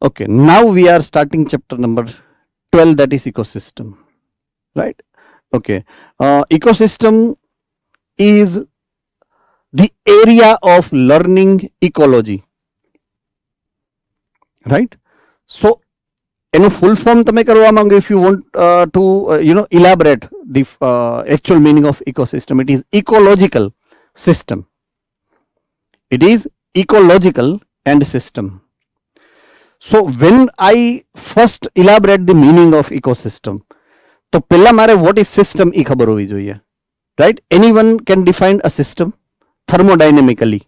Okay, now we are starting chapter number 12, that is ecosystem, right? Okay, ecosystem is the area of learning ecology, right? So એનું full form તમે કરવા માંગો, if you want to elaborate the actual meaning of ecosystem, it is ecological system. It is ecological and system. So when I first elaborate the meaning of ecosystem, તો પહેલા મારે what is system એ ખબર હોવી જોઈએ, right? Anyone can define a system thermodynamically,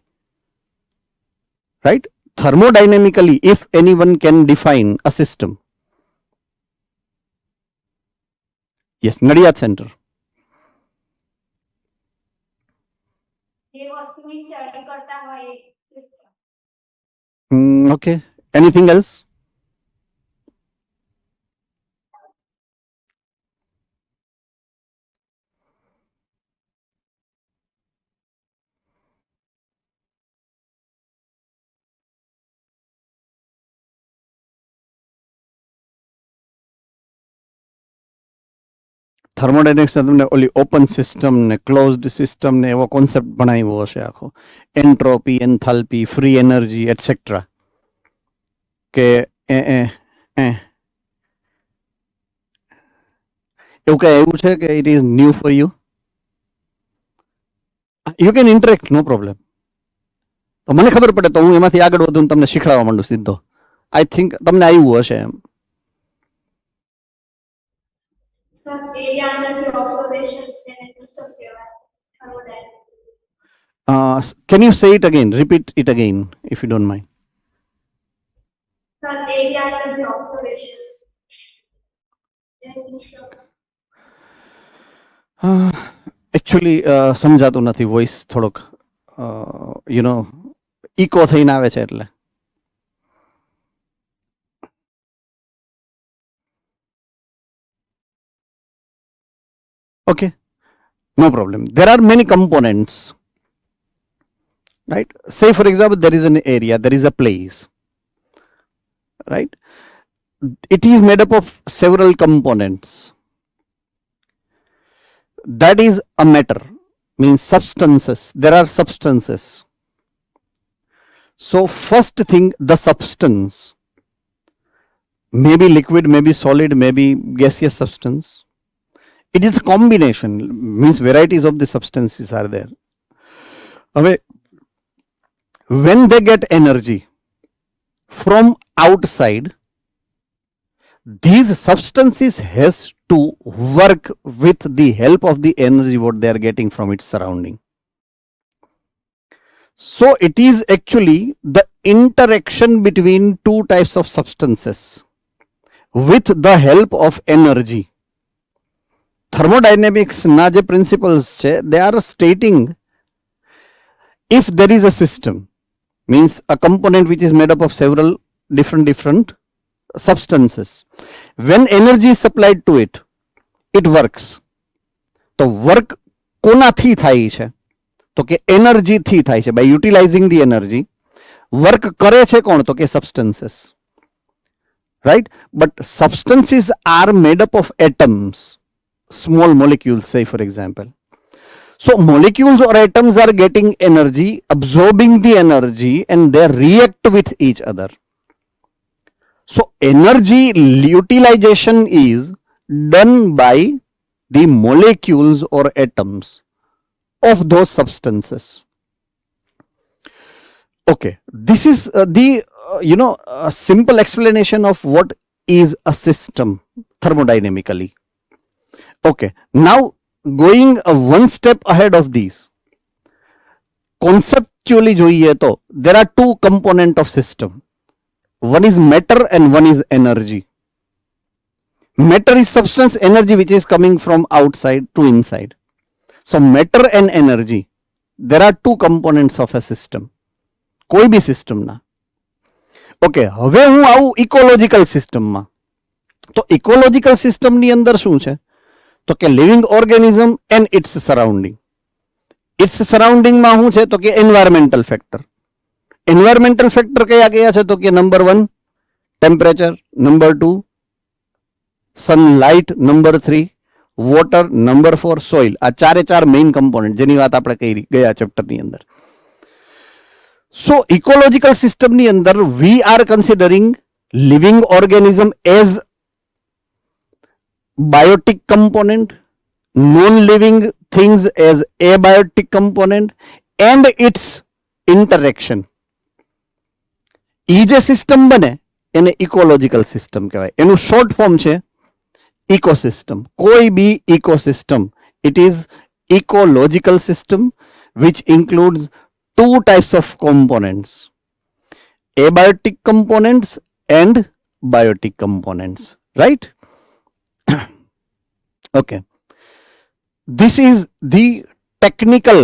right? Thermodynamically, if anyone can define a system. Yes, Nadiad Center. Okay. Anything else? Thermodynamics તમને ઓલી open system ને closed system ને એવો કોન્સેપ્ટ ભણાવ્યો હશે આખો, entropy, enthalpy, free energy etcetera. કે એવું કઈ એવું છે કે it is new for you? You can interact, no problem. મને ખબર પડે તો હું એમાંથી આગળ વધુ તમને શીખવાડવા માંડું સીધો. આઈ થિંક તમને આવ્યું હશે એમ. Can you say it again? Repeat it again, if you don't mind. Sir, area under the observation. Actually સમજાતું નથી, વોઇસ થોડોક ઇકો થઈને આવે છે એટલે. Okay, no problem. There are many components, right? Say for example, there is an area, there is a place, right? It is made up of several components. That is a matter, means substances. There are substances. So first thing, the substance, maybe liquid, maybe solid, maybe gaseous substance. It is a combination, means varieties of the substances are there. When they get energy from outside, these substances has to work with the help of the energy what they are getting from its surrounding. So it is actually the interaction between two types of substances with the help of energy. Thermodynamics na je principles che, they are stating if there is a system, means a component which is made up of several different substances, when energy is supplied to it, it works. તો work કોનાથી થાય છે? તો કે એનર્જીથી થાય છે. By utilising the energy work કરે છે કોણ? તો કે substances, right? But substances are made up of atoms, small molecules, say for example. So molecules or atoms are getting energy, absorbing the energy, and they react with each other. So energy utilization is done by the molecules or atoms of those substances. Okay, this is the simple explanation of what is a system thermodynamically. Okay, now going one step ahead of these, conceptually જોઈએ તો there are two components of system. One is matter and one is energy. Matter is substance, energy which is coming from outside to inside. So matter and energy, there are two components of a system. કોઈ બી system ના. Okay, હવે હું આવું ecological સિસ્ટમમાં. તો ecological સિસ્ટમની અંદર શું છે? તો કે living organism and its surrounding. Its સરાઉન્ડિંગમાં શું છે? તો કે એન્વાયરમેન્ટલ ફેક્ટર. એન્વાયરમેન્ટલ ફેક્ટર કયા કયા છે? તો કે number 1 temperature number 2, sunlight number 3, water number 4, soil. આ ચારે ચાર મેઇન કમ્પોનન્ટ જેની વાત આપણે કરી ગયા ચેપ્ટરની અંદર. સો ઇકોલોજીકલ સિસ્ટમની અંદર we are considering living organism as biotic component, non living things as abiotic component and its interaction. ઈ જે સિસ્ટમ બને એને ઇકોલોજીકલ સિસ્ટમ કહેવાય. એનું શોર્ટ ફોર્મ છે ઇકોસિસ્ટમ. કોઈ બી ecosystem, it is ecological system which includes two types of components, abiotic components and biotic components, right? Okay, this is the technical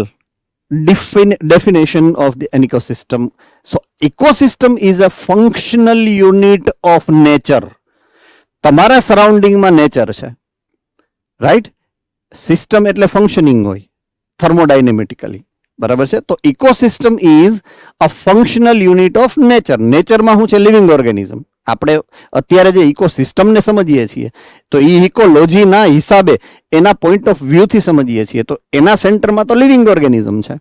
definition of an ecosystem. So ecosystem is a functional unit of nature. તમારા સરાઉન્ડિંગમાં nature છે, right? System એટલે functioning હોય thermodynamically, બરાબર છે? તો ecosystem is a functional unit of nature. નેચરમાં શું છે? Living organism. આપણે અત્યારે જે ઇકોસિસ્ટમને સમજીએ છીએ તો એ ઇકોલોજીના હિસાબે એના પોઈન્ટ ઓફ વ્યૂથી સમજીએ છીએ, તો એના સેન્ટરમાં તો લિવિંગ ઓર્ગેનિઝમ છે.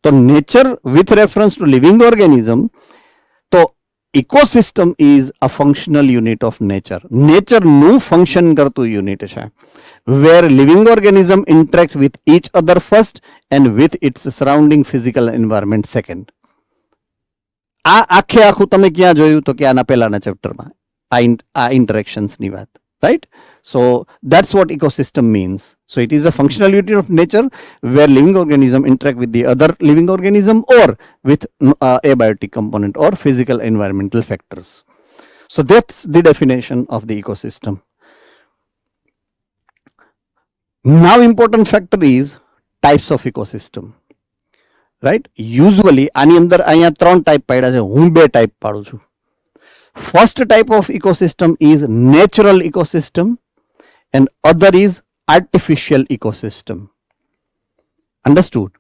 તો nature with reference to living organism, તો ecosystem is a functional unit of nature. નેચરનું ફંક્શન કરતું યુનિટ છે, where living organism interact with each other first and with its surrounding physical environment second. આ આખે આખું તમે ક્યાં જોયું? તો કે આના પહેલાના ચેપ્ટરમાં આ ઇન્ટરેક્શન્સની વાત, right? So that's what ecosystem means. So it is a functional unit of nature where living organism interact with the other living organism or with abiotic component or physical environmental factors. So that's the definition of the ecosystem. Now important factor is types of ecosystem, right? Usually આની અંદર અહીંયા 3 type પાડ્યા છે, હું 2 type પાડું છું. First type of ecosystem is natural ecosystem and other is artificial ecosystem. Understood?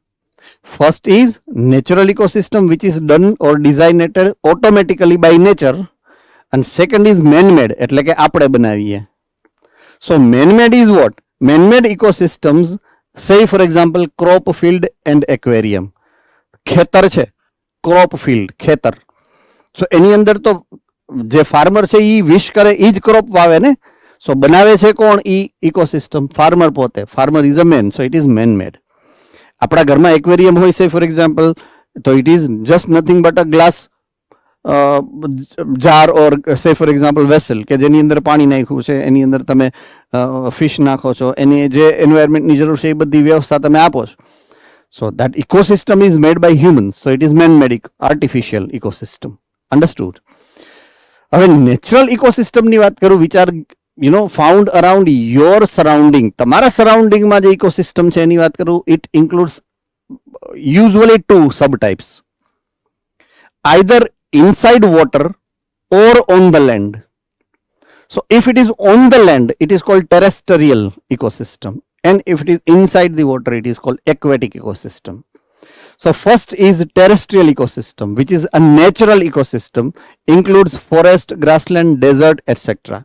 First is natural ecosystem which is done or designed automatically by nature, and second is man-made એટલે કે આપણે બનાવીએ. So man-made is what? Man-made ecosystems, say for example crop field and aquarium. ખેતર છે, crop field, ખેતર. So એની અંદર તો જે ફાર્મર છે એ વિશ કરે એ જ ક્રોપ વાવે ને. સો બનાવે છે કોણ? ઈ ઇકોસિસ્ટમ, ફાર્મર પોતે. Farmer is a man, so it is man made. આપણા ઘરમાં એક્વેરિયમ હોય છે ફોર એક્ઝામ્પલ, તો it is just nothing but a glass jar or say for example vessel કે જેની અંદર પાણી નાખ્યું છે, એની અંદર તમે ફિશ નાખો છો, એની જે એન્વાયરમેન્ટની જરૂર છે એ બધી વ્યવસ્થા તમે આપો છો. So that ecosystem is made by humans, so it is man made artificial ecosystem. Understood? હવે નેચરલ ઇકોસિસ્ટમની વાત કરું, which are found around your surrounding. તમારા સરાઉન્ડિંગમાં જે ઇકોસિસ્ટમ છે એની વાત કરું, it includes usually 2 sub types, either inside water or on the land. So if it is on the land, it is called terrestrial ecosystem, and if it is inside the water, it is called aquatic ecosystem. So first is terrestrial ecosystem, which is a natural ecosystem, includes forest, grassland, desert, etc.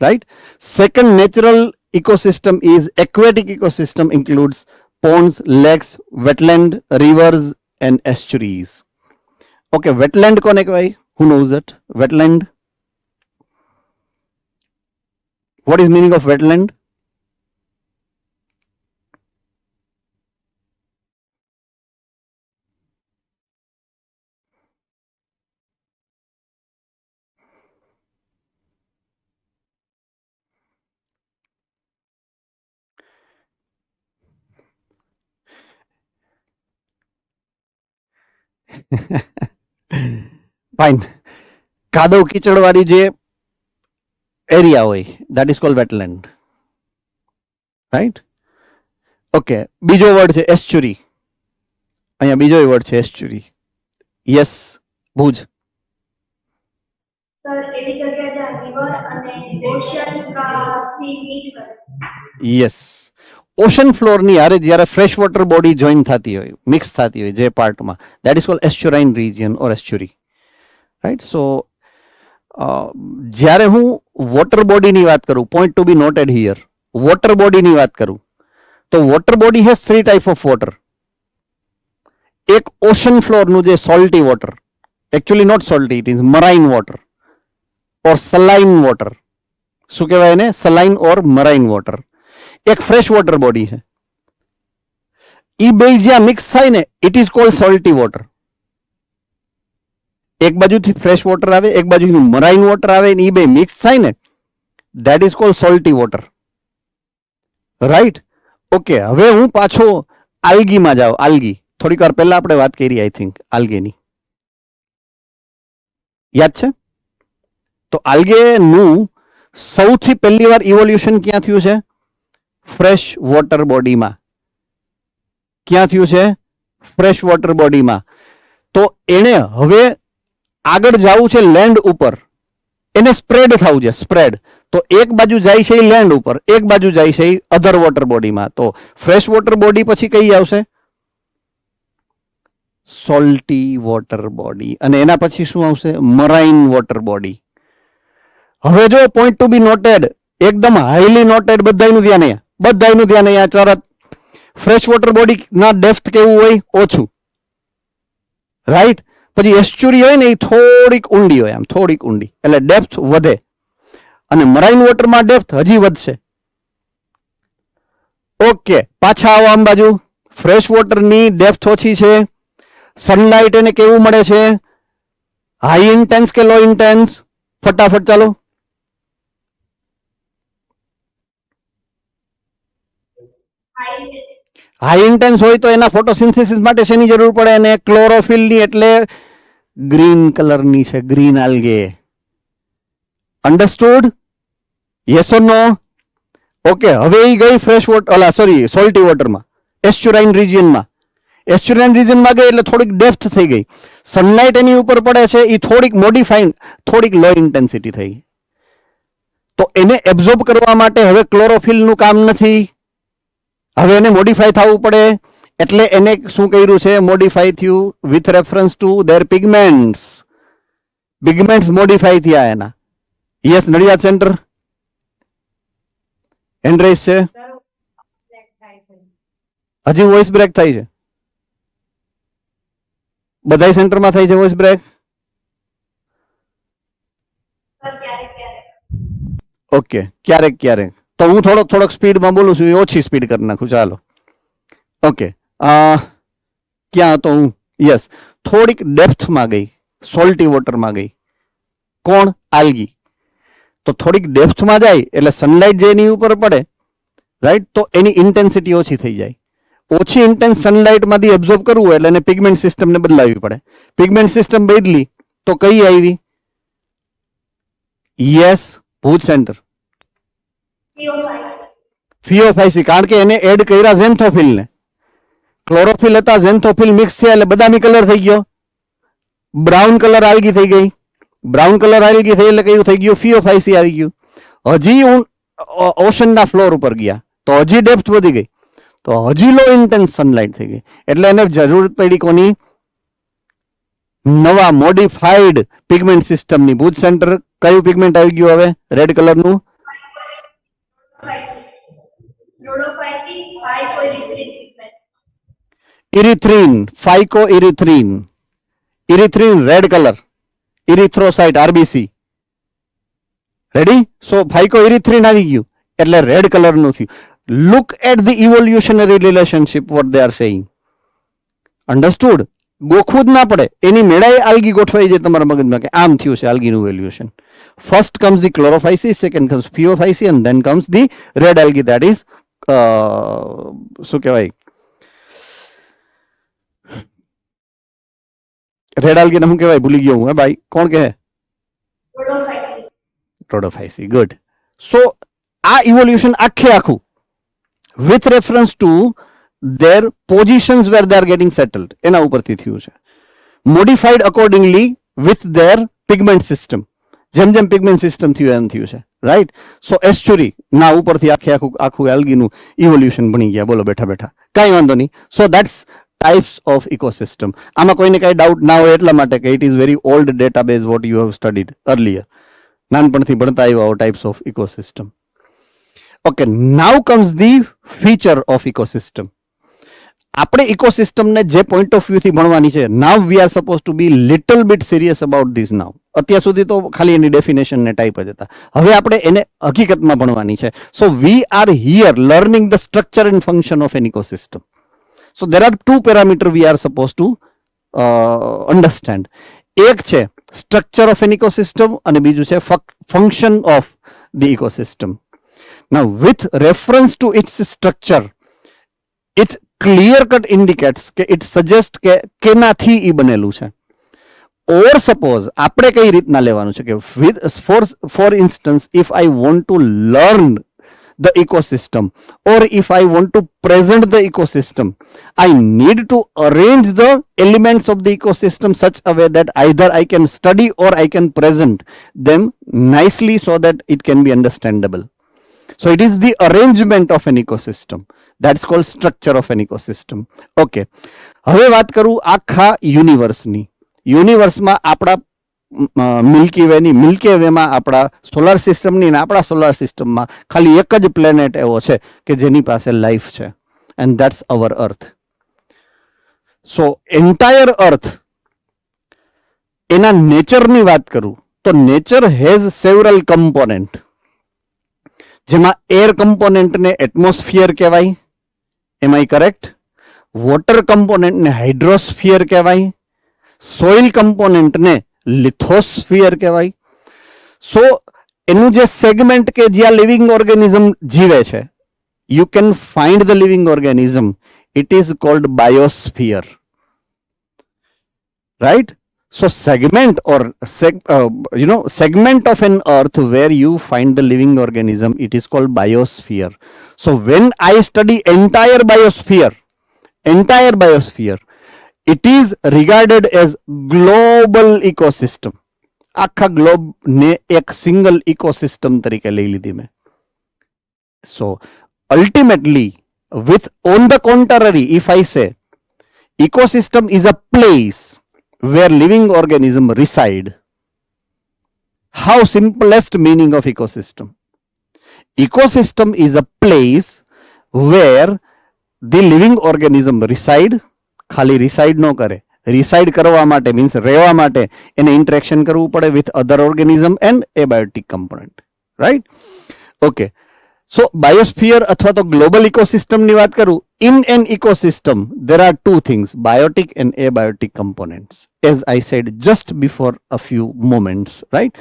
Right? Second natural ecosystem is aquatic ecosystem, includes ponds, lakes, wetland, rivers and estuaries. Okay, wetland કોને કહેવાય? Who knows it? Wetland. What is meaning of wetland? Fine. કાદવ કીચડવાળી જે area હોય, that is cold wetland, right? Okay, બીજો word છે એસ્ચ્યુરી. અહીંયા બીજો word છે એસ્ચ્યુરી. યસ, ભુજ. સર એવી જગ્યા જ્યાં રિવર અને ઓશિયન કા સી મીટ કરે. યસ, ઓશન ફ્લોરની હારે જ્યારે ફ્રેશ વોટર બોડી જોઈન થતી હોય, મિક્સ થતી હોય જે પાર્ટમાં, that is called estuarine region or estuary, right? So જ્યારે હું વોટર બોડીની વાત કરું, point to be noted here, water બોડીની વાત કરું તો water body has 3 type of water. એક ઓશન ફ્લોરનું જે salty water, actually not salty, it is marine water or saline water. શું કહેવાય એને? Saline or marine water. એક ફ્રેશ વોટર બોડી છે. ઈ બે જ્યાં મિક્સ થાય ને, it is called salty water. એક બાજુથી ફ્રેશ વોટર આવે, એક બાજુથી મરાઇન વોટર આવે, ઈ બે મિક્સ થાય ને, that is called salty water. Right? Okay, હવે હું પાછો આલ્ગીમાં જાઉં. આલ્ગી થોડીક વાર પહેલા આપણે વાત કરી, આઈ થિંક, આલ્ગેની. યાદ છે? તો આલ્ગેનું સૌથી પહેલી વાર ઇવોલ્યુશન ક્યાં થયું છે? ફ્રેશ વોટર બોડીમાં. ક્યાં થયું છે? ફ્રેશ વોટર બોડીમાં. તો એને હવે આગળ જવું છે લેન્ડ ઉપર, એને સ્પ્રેડ થવું છે, સ્પ્રેડ. તો એક બાજુ જાય છે લેન્ડ ઉપર, એક બાજુ જાય છે અધર વોટર બોડીમાં. તો ફ્રેશ વોટર બોડી પછી કઈ આવશે? Salty water body. અને એના પછી શું આવશે? મરાઇન વોટર બોડી. હવે જો પોઈન્ટ ટુ બી નોટેડ, એકદમ હાઈલી નોટેડ, બધાનું ધ્યાન અહીંયા, બધાનું ધ્યાન અહીંયા. તરત ફ્રેશ વોટર બોડી ના ડેપ્થ કેવું હોય? ઓછું. રાઈટ? પછી એસ્ચ્યુરી હોય ને એ થોડીક ઊંડી હોય, આમ થોડીક ઊંડી, એટલે ડેપ્થ વધે. અને મરાઇન વોટરમાં ડેપ્થ હજી વધશે. ઓકે, પાછા આવો આમ બાજુ. ફ્રેશ વોટરની ડેપ્થ ઓછી છે. સનલાઇટ એને કેવું મળે છે? હાઈ ઇન્ટેન્સ કે લો ઇન્ટેન્સ? ફટાફટ ચાલો. હાઈ ઇન્ટેન્સ હોય તો એના ફોટોસિન્થેસિસ માટે શેની જરૂર પડે? એને ક્લોરોફિલની, એટલે ગ્રીન કલરની છે, green algae. Understood? Yes or no? Okay, હવે એ ગઈ ફ્રેશ વોટર, સોરી, સોલ્ટી વોટરમાં, એસ્ચ્યુરાઇન રિજિયનમાં. એસ્ચ્યુરાઇન રિજિયનમાં ગઈ એટલે થોડીક ડેપ્થ થઈ ગઈ. સનલાઇટ એની ઉપર પડે છે, એ થોડીક મોડિફાઈડ, થોડીક લો ઇન્ટેન્સિટી થઈ. તો એને એબ્ઝોર્બ કરવા માટે હવે ક્લોરોફિલનું કામ નથી, હવે એને મોડિફાય થવું પડે. એટલે એને શું કર્યું છે? મોડિફાય થયું with reference to their pigments. Pigments modify થયા એના. યસ, નડિયાદ સેન્ટર હેન્ડરેસ છે. હજી વોઇસ બ્રેક થાય છે? બધા સેન્ટરમાં થાય છે વોઇસ બ્રેક? ઓકે, ક્યારેક ક્યારેક. તો હું થોડોક સ્પીડમાં બોલું છું, એ ઓછી સ્પીડ કરી નાખું. ચાલો. ઓકે, ક્યાં હતો હું? યસ, થોડીક ડેપ્થમાં ગઈ, સોલ્ટી વોટરમાં ગઈ. કોણ? આલ્ગી. તો થોડીક ડેપ્થમાં જાય એટલે સનલાઇટ જે એની ઉપર પડે, રાઈટ, તો એની ઇન્ટેન્સિટી ઓછી થઈ જાય. ઓછી ઇન્ટેન્સ સનલાઇટમાંથી એબ્ઝોર્બ કરવું હોય એટલે એને પિગમેન્ટ સિસ્ટમને બદલાવી પડે. પિગમેન્ટ સિસ્ટમ બદલી તો કઈ આવી? યસ, ભુજ સેન્ટર. ફિયોફાઇસી. કારણ કે એને એડ કર્યા ઝેન્થોફિલને. ક્લોરોફિલ હતા, ઝેન્થોફિલ મિક્સ થયા એટલે બદામી કલર થઈ ગયો, બ્રાઉન કલર આલ્ગી થઈ ગઈ. બ્રાઉન કલર આલ્ગી થઈ એટલે કયું થઈ ગયું? ફિયોફાઇસી આવી ગયું. હજી ઓશનના ફ્લોર ઉપર ગયા તો હજી ડેપ્થ વધી ગઈ, તો હજી લો ઇન્ટેન્સ સનલાઇટ થઈ ગઈ. એટલે એને જરૂર પડી કોની? નવા મોડિફાઈડ પિગમેન્ટ સિસ્ટમની. ભુજ સેન્ટર કયું પિગમેન્ટ આવી ગયું હવે? રેડ કલરનું. Erythrin, phyco erythrin. Erythrin red colour, erythrocyte, RBC. Ready? So phyco erythrin આવી ગયું એટલે રેડ કલરનું થયું. Look at the evolutionary relationship what they are saying. Understood? ગોખવું જ ના પડે, એની મેળાએ આલ્ગી ગોઠવાઈ જાય તમારા મગજમાં કે આમ થયું છે આલ્ગીનું evolution. First comes the chlorophyceae, second comes phaeophyceae, and then comes the red algae, that is શું કહેવાય? રેડ આલ્ગીને શું કહેવાય? ભૂલી ગયો હું. હે ભાઈ, કોણ કહે? રોડોફાઇસી. ગુડ. સો આ ઇવોલ્યુશન આખે આખું with reference to their positions where they are getting settled એના ઉપરથી થયું છે. modified accordingly with their pigment system. જેમ જેમ પિગમેન્ટ સિસ્ટમ થયું એમ થયું છે, રાઈટ? સો એસ્ચ્યુરી ના ઉપરથી આખું એલ્ગીનું ઇવોલ્યુશન બની ગયા. બોલો બેઠા બેઠા, કાંઈ વાંધો નહીં. So that's types of ecosystem. આમાં કોઈને કાંઈ ડાઉટ ના હોય એટલા માટે કે it is very old database what you have studied earlier. નાનપણથી ભણતા આવ્યા types of ecosystem. Okay, now comes the feature of ecosystem. આપણે ઇકોસિસ્ટમને જે પોઈન્ટ ઓફ વ્યૂથી ભણવાની છે, now we are suppose to be little bit serious about this now. અત્યાર સુધી તો ખાલી એની ડેફિનેશન ને ટાઈપ જ હતા. હવે આપણે એને હકીકતમાં ભણવાની છે. So we are here learning the structure and function of an ecosystem. So there are two parameter we are suppose to understand. એક છે સ્ટ્રક્ચર ઓફ એન ઇકોસિસ્ટમ અને બીજું છે function of the ecosystem. Now with reference to its structure, it clear cut indicates કે it suggest કે કેનાથી ઈ બનેલું છે. ઓર સપોઝ આપણે કઈ રીતના લેવાનું છે કે for instance if I want to learn the ecosystem, or if I want to present the ecosystem, I need to arrange the elements of the ecosystem such a way that either I can study or I can present them nicely so that it can be understandable. So it is the arrangement of an ecosystem. That's called structure of an ecosystem. Okay. હવે વાત કરું આખા યુનિવર્સની. યુનિવર્સમાં આપણા milky વેમાં આપણા solar સિસ્ટમની અને આપણા solar સિસ્ટમમાં ખાલી એક જ પ્લેનેટ એવો છે કે જેની પાસે લાઈફ છે, and that's our earth. So entire earth, એના નેચરની વાત કરું તો નેચર હેઝ સેવરલ કમ્પોનેન્ટ, જેમાં એર કમ્પોનેન્ટને એટમોસ્ફિયર કહેવાય. Am I correct? વોટર કમ્પોનેન્ટને હાઇડ્રોસ્ફિયર કહેવાય. સોઇલ કમ્પોનેન્ટને લિથોસ્ફિયર કહેવાય. સો એનું જે સેગમેન્ટ કે જ્યાં લિવિંગ ઓર્ગેનિઝમ જીવે છે, you can find the living organism, it is called biosphere. Right? So segment or segment of an earth where you find the living organism, it is called biosphere. So when I study entire biosphere, it is regarded as global ecosystem. આખા globe ને એક single ecosystem તરીકે લઈ લીધી મેં. સો ultimately with on the contrary, if I say ecosystem is a place where living organism reside, how simplest meaning of ecosystem? Ecosystem is a place where the living organism reside. ખાલી reside ન કરે, reside કરવા માટે means રહેવા માટે એને interaction કરવું પડે with other organism and abiotic component. Right? Okay. So biosphere અથવા તો ગ્લોબલ ઇકોસિસ્ટમની વાત કરું, in an ecosystem there are two things, biotic and abiotic components, as I said just before a few moments. Right?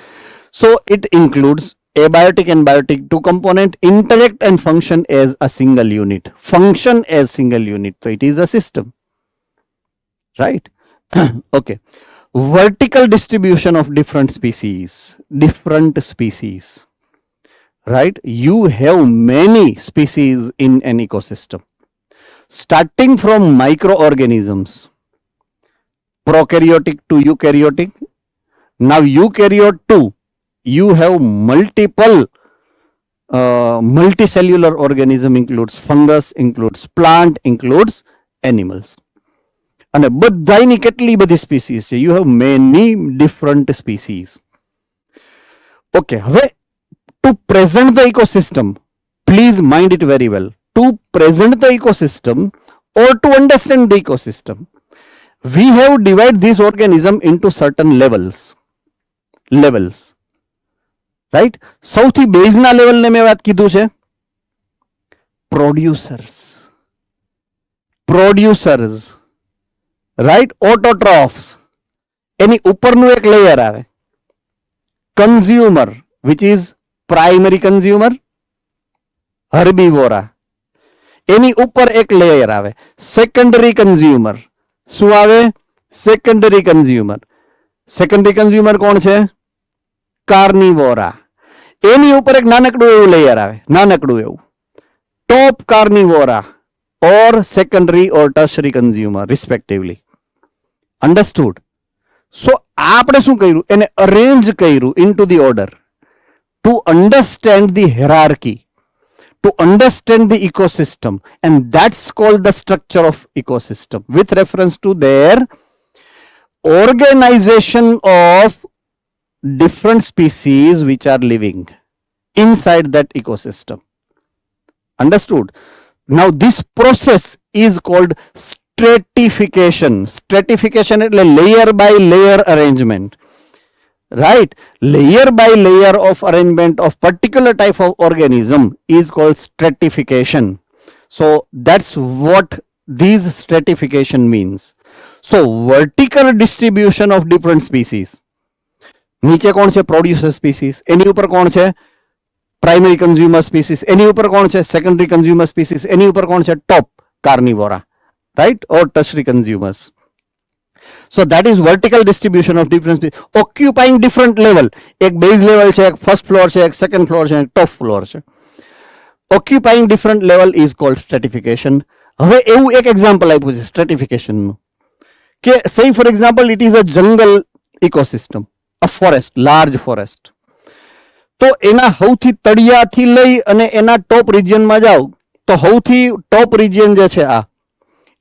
So it includes abiotic and biotic, two component, interact and function as a single unit. Function as single unit, so it is a system. Right? Okay. Vertical distribution of different species. Right? You have many species in an ecosystem, starting from microorganisms, prokaryotic to eukaryotic. Now eukaryote 2, you have multiple multicellular organism, includes fungus, includes plant, includes animals. અને બધાની કેટલી બધી species છે, you have many different species. Okay, હવે to present the ecosystem, please mind it very well, to present the ecosystem or to understand the ecosystem, we have divided this organism into certain levels. Right? સૌથી બેઝના લેવલને મેં વાત કીધું છે producers. Right? ઓટોટ્રોફ્સ, એની ઉપરનું એક layer આવે consumer, which is primary consumer, herbivora. એની ઉપર એક લેયર આવે સેકન્ડરી કન્ઝ્યુમર. શું આવે? Secondary consumer. સેકન્ડરી કન્ઝ્યુમર કોણ છે? કાર્નિવોરા. એની ઉપર એક નાનકડું એવું લેયર આવે, નાનકડું એવું ટોપ કાર્નિવોરા or secondary or tertiary consumer respectively. Understood? So આપણે શું કર્યું? એને અરેન્જ કર્યું into the order to understand the hierarchy, to understand the ecosystem, and that's called the structure of ecosystem with reference to their organization of different species which are living inside that ecosystem. Understood? Now this process is called stratification. Stratification એટલે layer by layer arrangement. Right? Layer by layer of arrangement of particular type of organism is called stratification. So that's what this stratification means. So vertical distribution of different species. નીચે કોણ છે? Producer species. એની ઉપર કોણ છે? Primary consumer species. એની ઉપર કોણ છે? Secondary consumer species. એની ઉપર કોણ છે? Top carnivora, right, or tertiary consumers. So that is vertical distribution of different species occupying different level. એક base level છે, એક first floor છે, એક second floor છે, એક top floor છે. Occupying different level is called stratification. હવે એવું એક એક્ઝામ્પલ આપ્યું છે stratification નું કે say for example it is a jungle ecosystem, a forest, large forest. તો એના સૌથી તળિયાથી લઈ અને એના ટોપ રિજિયનમાં જાઓ તો સૌથી ટોપ રિજિયન જે છે આ,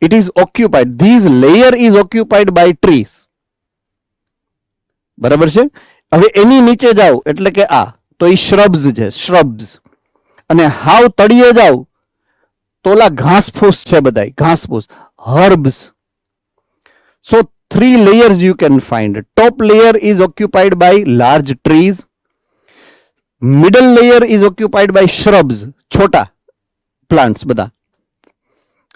it is occupied, this layer is occupied by trees. બરાબર છે? હવે એની નીચે જાઓ એટલે કે આ તો એ shrubs છે, shrubs. અને હાવ તળિયે જાઓ તો ઓલા ઘાસફૂસ છે, બધાય ઘાસફૂસ, herbs. So 3 layers you can find. Top layer is occupied by large trees. Middle layer is occupied by shrubs, छोटा plants બધા.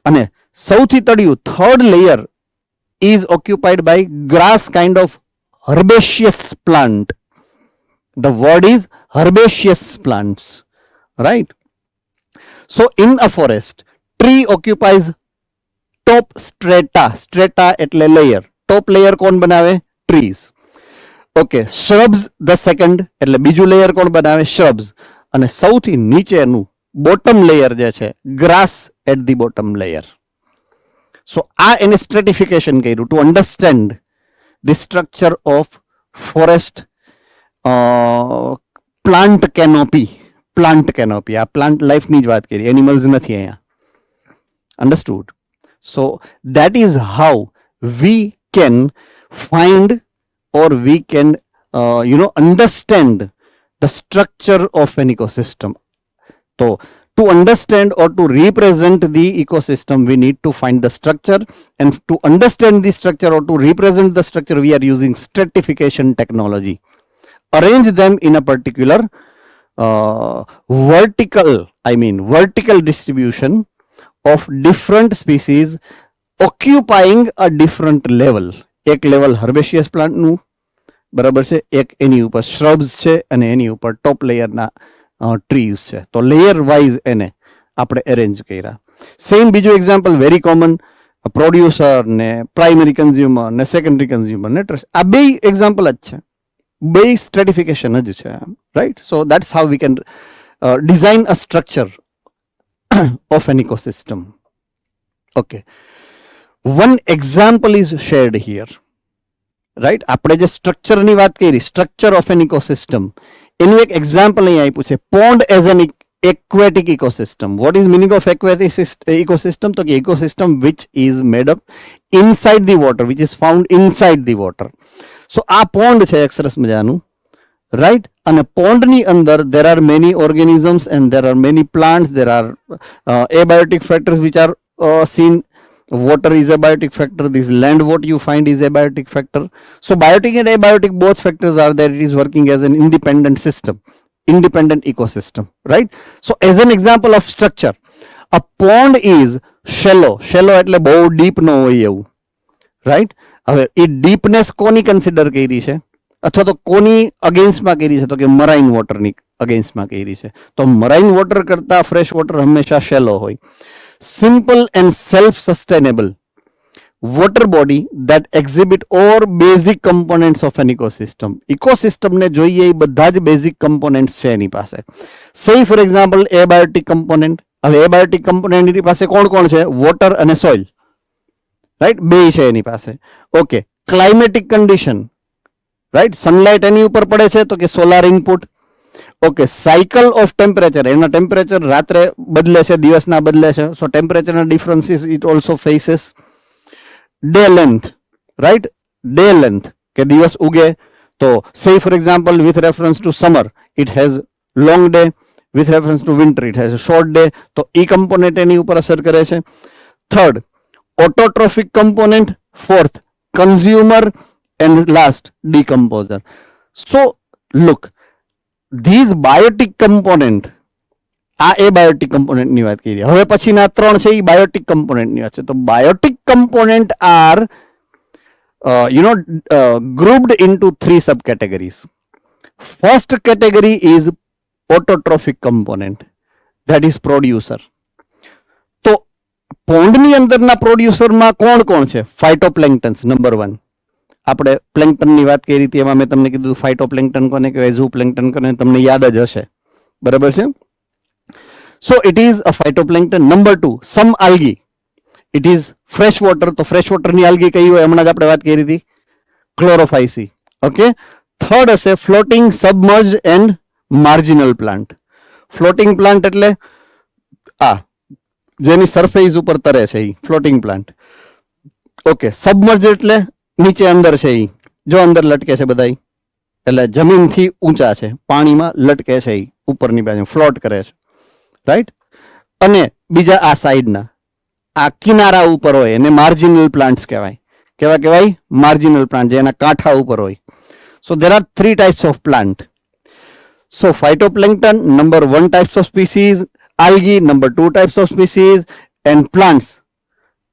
અને સૌથી તળિયું third layer is occupied by grass kind of herbaceous plant. The word is herbaceous plants, right? So in a forest, tree occupies top strata. Strata એટલે layer. Top layer કોણ બનાવે? Trees. Okay, shrubs the second એટલે બીજું layer કોણ બનાવે? Shrubs. અને સૌથી નીચેનું બોટમ લેયર જે છે, grass at the bottom layer. So આ એને સ્ટ્રેટિફિકેશન કર્યું to understand the structure of forest plant canopy. Plant canopy, આ પ્લાન્ટ લાઈફની જ વાત કરી, એનિમલ્સ નથી અહીંયા. Understood? So that is how we can find or we can understand the structure of an ecosystem. So to understand or to represent the ecosystem we need to find the structure, and to understand the structure or to represent the structure we are using stratification technology. Arrange them in a particular vertical distribution of different species occupying a different level. એક level હર્બેશિયસ પ્લાન્ટનું, બરાબર છે, એક એની ઉપર શ્રબ્સ છે અને એની ઉપર ટોપ લેયરના trees છે. તો લેયર વાઇઝ એને આપણે એરેન્જ કર્યા. સેમ બીજું એક્ઝામ્પલ વેરી કોમન, પ્રોડ્યુસર ને પ્રાઇમરી કન્ઝ્યુમર ને સેકન્ડરી કન્ઝ્યુમર ને ટ્રસ્ટ. આ બે એક્ઝામ્પલ જ છે, બે સ્ટ્રેટિફિકેશન જ છે, right? So that's how we can design a structure of an ecosystem. Okay, one example is shared here, right? આપણે જે સ્ટ્રક્ચરની વાત કરી, સ્ટ્રક્ચર ઓફ એન ઇકોસિસ્ટમ, એનું એક એક્ઝામ્પલ અહીં આપ્યું છે, pond as N aquatic ecosystem. What is meaning of aquatic ecosystem? તો કે ecosystem which is made up inside the water, which is found inside the water. So આ pond છે એક સરસ મજાનું, right? અને પોન્ડની અંદર there are many organisms and there are many plants, there are abiotic factors which are seen. Water is a biotic factor. This land what you find is a biotic factor. So biotic and abiotic both factors are there. It is working as an independent system, independent ecosystem, right? So as an example of structure, a pond is shallow. Shallow એટલે બહુ deep ન હોય એવું, right? હવે એ deepness કોની consider કરી છે અથવા તો કોની અગેન્સ્ટમાં કરી છે? તો કે મરાઇન વોટરની અગેન્સ્ટમાં કરી છે. તો મરાઇન વોટર કરતા ફ્રેશ વોટર હંમેશા shallow હોય. Simple and self-sustainable water body that exhibit all basic components of an ecosystem. Ecosystem ને જોઈએ એ બધા જ basic components છે એની પાસે. Say for example abiotic component. હવે abiotic component એની પાસે કોણ કોણ છે? Water અને soil, right? બે છે એની પાસે. Okay, climatic condition, right? Sunlight એની ઉપર પડે છે તો કે solar input. Okay, cycle of temperature, એના ટેમ્પરેચર રાત્રે બદલે છે, દિવસના બદલે છે. સો ટેમ્પરેચરના differences it also faces. Day length, right? Day length કે દિવસ ઉગે તો say for example with reference to summer it has long day, with reference to winter it has a short day. તો એ કમ્પોનેન્ટ એની ઉપર અસર કરે છે. Third, autotrophic component. Fourth, consumer. And last, decomposer. So look, these biotic component, આ એ Biotique કમ્પોનેન્ટની વાત કરી. હવે પછીના 3 છે એ બાયોટિક કમ્પોનેન્ટની વાત છે. તો biotic component are grouped into 3 subcategories. First category is autotrophic component, that is producer. તો પોન્ડની અંદરના પ્રોડ્યુસરમાં કોણ કોણ છે? ફાઇટોપ્લેન્ક્ટન્સ નંબર 1. આપણે પ્લેન્ક્ટનની વાત કરી હતી, એમાં મેં તમને કીધું ફાઇટોપ્લેન્ક્ટન કોને કહેવાય, ઝૂ પ્લેન્ક્ટન કોને, તમને યાદ જ હશે, બરાબર છે. So it is a phytoplankton. Number 2, some algae, it is fresh water. તો ફ્રેશ વોટરની આલ્ગી કઈ હોય? હમણાં જ આપણે વાત કરી હતી, ક્લોરોફાઇસી. ઓકે. થર્ડ હશે floating, submerged and marginal plant. Floating plant એટલે આ જેની સરફેસ ઉપર તરે છે એ ફ્લોટિંગ પ્લાન્ટ. ઓકે. સબમર્જ એટલે નીચે અંદર છે, એ જો અંદર લટકે છે બધા, એટલે જમીનથી ઊંચા છે, પાણીમાં લટકે છે, એ ઉપરની બાજુ ફ્લોટ કરે છે, રાઈટ. અને બીજા આ સાઈડના આ કિનારા ઉપર હોય એને માર્જિનલ પ્લાન્ટ્સ કહેવાય. કેવા કહેવાય? માર્જિનલ પ્લાન્ટ, જે એના કાંઠા ઉપર હોય. સો there are 3 types of plant. So phytoplankton, number 1 types of species, algae, number 2 types of species, and plants,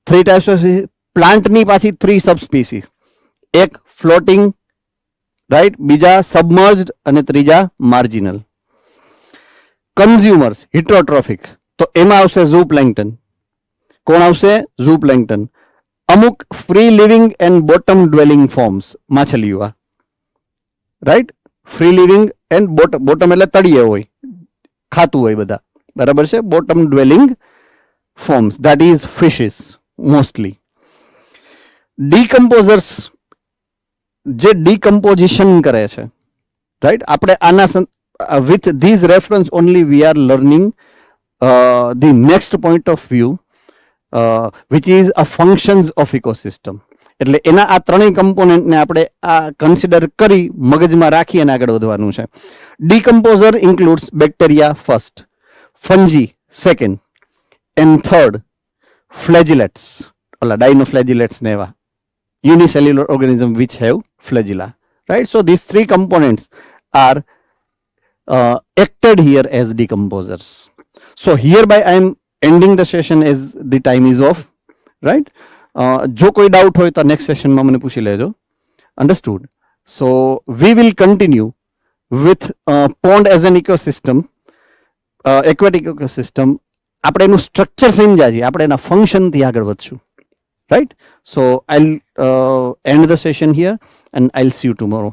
3 types of species. Plant ની પાછી 3 subspecies. એક floating, right, બીજા submerged અને ત્રીજા marginal. Consumers, heterotrophics, તો એમાં આવશે zooplankton. કોણ આવશે? zooplankton. અમુક free living and bottom dwelling forms, માછલીઓ, right. Free living and bottom એટલે તળિયે હોય, ખાતું હોય બધા, બરાબર છે. Bottom dwelling forms, that is fishes mostly. Decomposers, જે ડીકમ્પોઝિશન કરે છે, રાઈટ. આપણે આના with these reference only we are learning the next point of view which is a functions of ecosystem. એટલે એના આ ત્રણેય કમ્પોનેન્ટને આપણે આ કન્સિડર કરી મગજમાં રાખી અને આગળ વધવાનું છે. Decomposer includes bacteria first, fungi second, and third flagellates, ઓલા ડાયનોફ્લેજિલેટ્સ ને એવા unicellular organism which have flagella, right. So these 3 components are acted here as decomposers. So hereby I am ending the session as the time is off, right. જો કોઈ doubt હોય તો next સેશનમાં મને પૂછી લેજો. Understood. So we will continue with pond as an ecosystem, aquatic ecosystem. આપણે એનું સ્ટ્રક્ચર સમજ્યા છીએ, આપણે એના ફંક્શનથી આગળ વધશું, right. So I'll end the session here and I'll see you tomorrow.